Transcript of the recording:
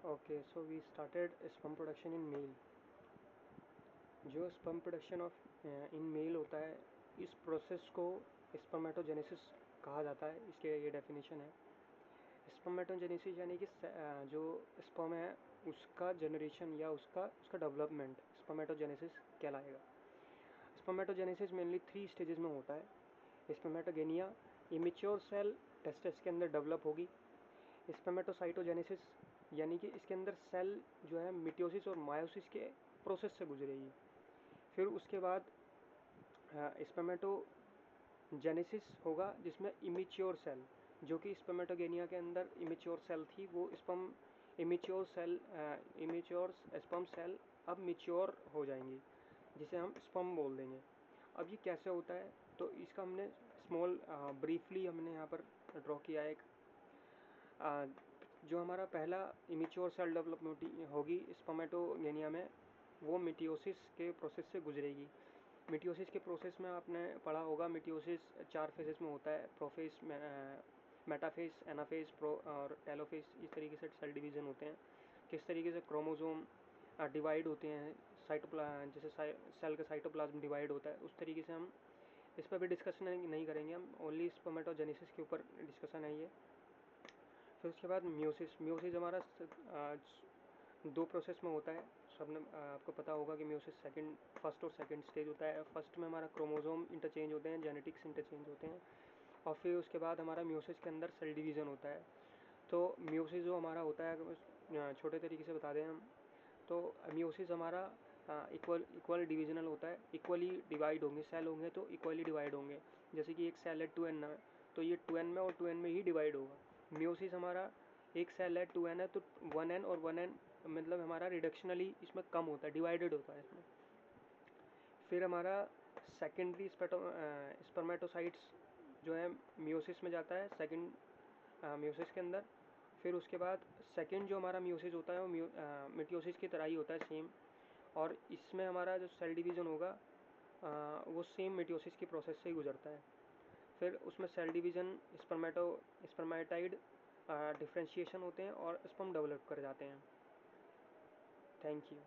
Okay, so we started sperm production in male. जो sperm production of in male होता है, इस process को स्पर्मेटोजेनेसिस कहा जाता है। इसके ये डेफिनेशन है। स्पर्मेटोजेनेसिस यानी कि जो स्पर्म है उसका जनरेशन या उसका डेवलपमेंट स्पर्मेटोजेनेसिस कहलाएगा। स्पर्मेटोजेनेसिस मेनली 3 स्टेजेस में होता है। स्पर्मेटोगेनिया, इमेच्योर सेल टेस्टिस के अंदर डेवलप होगी। स्पर्मेटोसाइटोजेनेसिस यानी कि इसके अंदर सेल जो है मिटोसिस और मायोसिस के प्रोसेस से गुजरेगी। फिर उसके बाद स्पर्मेटोजेनेसिस होगा जिसमें इमेच्योर सेल, जो कि स्पर्मेटोगेनिया के अंदर इमेच्योर सेल थी, वो इमेच्योर स्पर्म सेल अब मिच्योर हो जाएंगी, जिसे हम स्पर्म बोल देंगे। अब ये कैसे होता है, तो इसका हमने स्मॉल ब्रीफली हमने यहाँ पर ड्रॉ किया है। एक जो हमारा पहला इमेच्योर सेल डेवलपमेंट होगी स्पर्मेटोगेनिया में, वो मिटोसिस के प्रोसेस से गुजरेगी। मिटोसिस के प्रोसेस में आपने पढ़ा होगा, मिटोसिस 4 फेजेस में होता है। प्रोफेज, मेटाफेज, एनाफेज, प्रो और टेलोफेज। इस तरीके से सेल डिवीज़न होते हैं। किस तरीके से क्रोमोसोम डिवाइड होते हैं, जैसे सेल का साइटोप्लाज्म डिवाइड होता है, उस तरीके से हम इस पर भी डिस्कशन नहीं करेंगे। हम ओनली स्पर्मेटोजेनेसिस के ऊपर डिस्कशन है ये। फिर उसके बाद म्यूसिस हमारा 2 प्रोसेस में होता है। सबने आपको पता होगा कि म्यूसिस फर्स्ट और सेकंड स्टेज होता है। फर्स्ट में हमारा क्रोमोसोम इंटरचेंज होते हैं, जेनेटिक्स इंटरचेंज होते हैं, और फिर उसके बाद हमारा म्यूसिस के अंदर सेल डिवीज़न होता है। तो म्यूसिस जो हमारा होता है, छोटे तरीके से बता दें हम, तो म्यूसिस हमारा इक्वल डिविजनल होता है। इक्वली डिवाइड होंगे सेल, होंगे तो इक्वली डिवाइड होंगे। जैसे कि एक सेल है 2n में, तो ये 2n में और 2n में ही डिवाइड होगा। म्यूसिस हमारा एक सेल है 2n है, तो 1n और 1n मतलब हमारा रिडक्शनली इसमें कम होता है, डिवाइडेड होता है इसमें। फिर हमारा सेकेंडरी स्पर्मेटोसाइट्स जो है म्यूसिस में जाता है, सेकंड म्यूसिस के अंदर। फिर उसके बाद सेकंड जो हमारा म्यूसिस होता है वो मिटोसिस की तरह ही होता है, सेम। और इसमें हमारा जो सेल डिवीज़न होगा वो सेम मिटोसिस की प्रोसेस से ही गुजरता है। फिर उसमें सेल डिवीज़न, स्पर्मेटाइड डिफ्रेंशिएशन होते हैं और स्पर्म डेवलप कर जाते हैं। Thank you.